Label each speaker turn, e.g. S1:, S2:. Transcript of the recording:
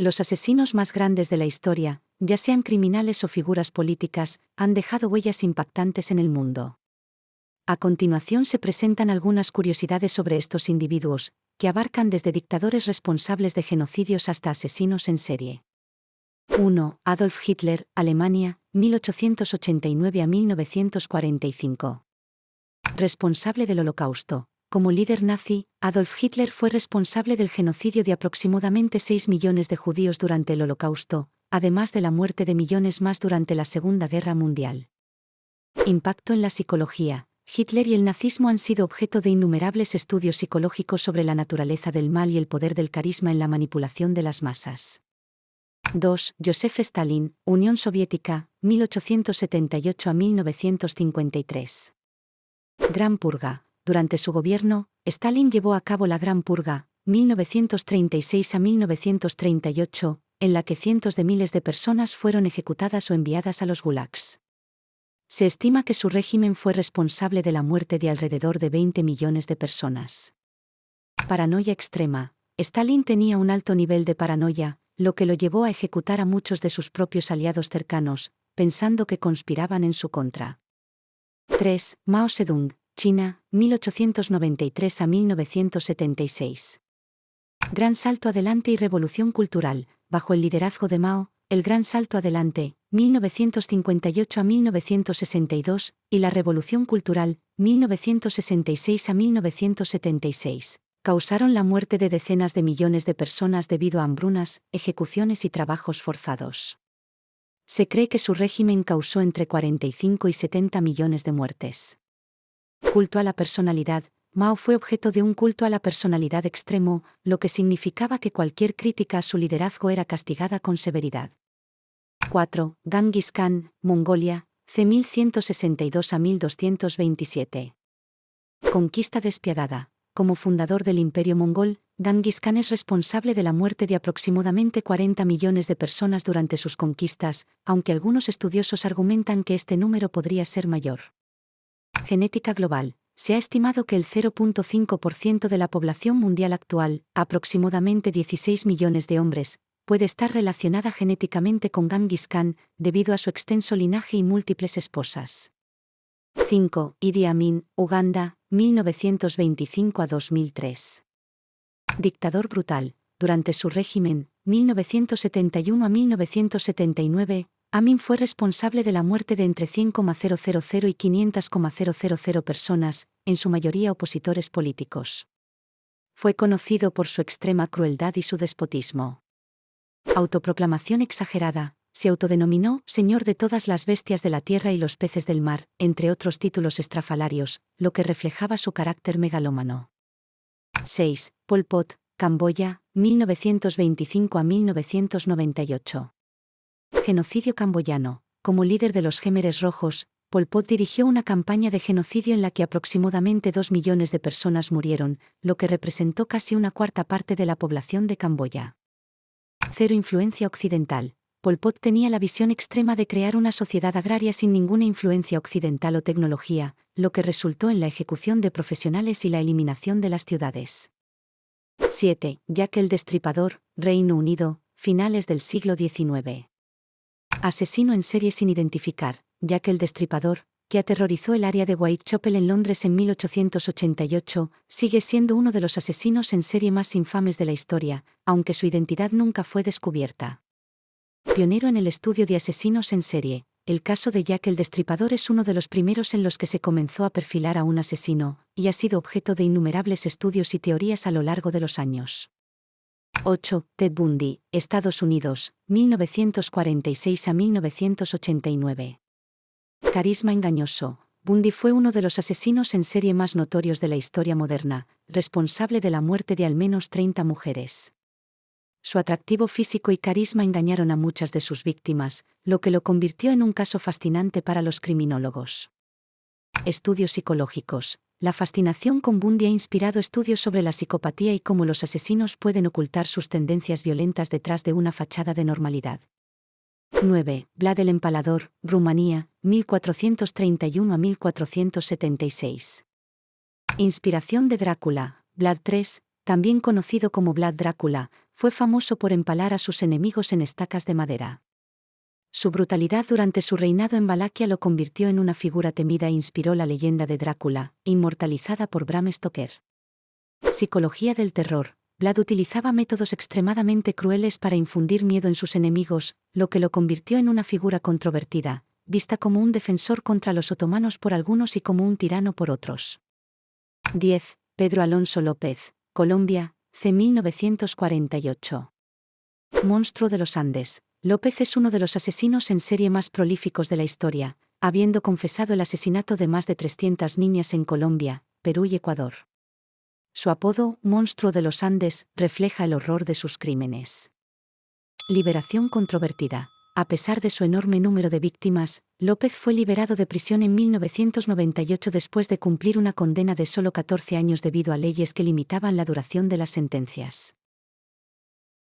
S1: Los asesinos más grandes de la historia, ya sean criminales o figuras políticas, han dejado huellas impactantes en el mundo. A continuación se presentan algunas curiosidades sobre estos individuos, que abarcan desde dictadores responsables de genocidios hasta asesinos en serie. 1. Adolf Hitler, Alemania, 1889 a 1945. Responsable del Holocausto. Como líder nazi, Adolf Hitler fue responsable del genocidio de aproximadamente 6 millones de judíos durante el Holocausto, además de la muerte de millones más durante la Segunda Guerra Mundial. Impacto en la psicología. Hitler y el nazismo han sido objeto de innumerables estudios psicológicos sobre la naturaleza del mal y el poder del carisma en la manipulación de las masas. 2. Joseph Stalin, Unión Soviética, 1878 a 1953. Gran Purga. Durante su gobierno, Stalin llevó a cabo la Gran Purga, 1936 a 1938, en la que cientos de miles de personas fueron ejecutadas o enviadas a los gulags. Se estima que su régimen fue responsable de la muerte de alrededor de 20 millones de personas. Paranoia extrema. Stalin tenía un alto nivel de paranoia, lo que lo llevó a ejecutar a muchos de sus propios aliados cercanos, pensando que conspiraban en su contra. 3. Mao Zedong, China, 1893 a 1976. Gran salto adelante y revolución cultural. Bajo el liderazgo de Mao, el Gran Salto Adelante, 1958 a 1962, y la Revolución Cultural, 1966 a 1976, causaron la muerte de decenas de millones de personas debido a hambrunas, ejecuciones y trabajos forzados. Se cree que su régimen causó entre 45 y 70 millones de muertes. Culto a la personalidad. Mao fue objeto de un culto a la personalidad extremo, lo que significaba que cualquier crítica a su liderazgo era castigada con severidad. 4. Genghis Khan, Mongolia, c. 1162 a 1227. Conquista despiadada. Como fundador del Imperio Mongol, Genghis Khan es responsable de la muerte de aproximadamente 40 millones de personas durante sus conquistas, aunque algunos estudiosos argumentan que este número podría ser mayor. Genética global. Se ha estimado que el 0.5% de la población mundial actual, aproximadamente 16 millones de hombres, puede estar relacionada genéticamente con Genghis Khan, debido a su extenso linaje y múltiples esposas. 5. Idi Amin, Uganda, 1925 a 2003. Dictador brutal. Durante su régimen, 1971 a 1979, Amin fue responsable de la muerte de entre 100,000 y 500,000 personas, en su mayoría opositores políticos. Fue conocido por su extrema crueldad y su despotismo. Autoproclamación exagerada. Se autodenominó Señor de todas las bestias de la tierra y los peces del mar, entre otros títulos estrafalarios, lo que reflejaba su carácter megalómano. 6. Pol Pot, Camboya, 1925 a 1998. Genocidio camboyano. Como líder de los Khmeres Rojos, Pol Pot dirigió una campaña de genocidio en la que aproximadamente 2 millones de personas murieron, lo que representó casi una cuarta parte de la población de Camboya. Cero influencia occidental. Pol Pot tenía la visión extrema de crear una sociedad agraria sin ninguna influencia occidental o tecnología, lo que resultó en la ejecución de profesionales y la eliminación de las ciudades. 7. Jack el Destripador, Reino Unido, finales del siglo XIX. Asesino en serie sin identificar. Jack el Destripador, que aterrorizó el área de Whitechapel en Londres en 1888, sigue siendo uno de los asesinos en serie más infames de la historia, aunque su identidad nunca fue descubierta. Pionero en el estudio de asesinos en serie, el caso de Jack el Destripador es uno de los primeros en los que se comenzó a perfilar a un asesino, y ha sido objeto de innumerables estudios y teorías a lo largo de los años. 8. Ted Bundy, Estados Unidos, 1946 a 1989. Carisma engañoso. Bundy fue uno de los asesinos en serie más notorios de la historia moderna, responsable de la muerte de al menos 30 mujeres. Su atractivo físico y carisma engañaron a muchas de sus víctimas, lo que lo convirtió en un caso fascinante para los criminólogos. Estudios psicológicos. La fascinación con Bundy ha inspirado estudios sobre la psicopatía y cómo los asesinos pueden ocultar sus tendencias violentas detrás de una fachada de normalidad. 9. Vlad el Empalador, Rumanía, 1431 a 1476. Inspiración de Drácula. Vlad III, también conocido como Vlad Drácula, fue famoso por empalar a sus enemigos en estacas de madera. Su brutalidad durante su reinado en Valaquia lo convirtió en una figura temida e inspiró la leyenda de Drácula, inmortalizada por Bram Stoker. Psicología del terror. Vlad utilizaba métodos extremadamente crueles para infundir miedo en sus enemigos, lo que lo convirtió en una figura controvertida, vista como un defensor contra los otomanos por algunos y como un tirano por otros. 10. Pedro Alonso López, Colombia, c. 1948. Monstruo de los Andes. López es uno de los asesinos en serie más prolíficos de la historia, habiendo confesado el asesinato de más de 300 niñas en Colombia, Perú y Ecuador. Su apodo, Monstruo de los Andes, refleja el horror de sus crímenes. Liberación controvertida. A pesar de su enorme número de víctimas, López fue liberado de prisión en 1998 después de cumplir una condena de solo 14 años debido a leyes que limitaban la duración de las sentencias.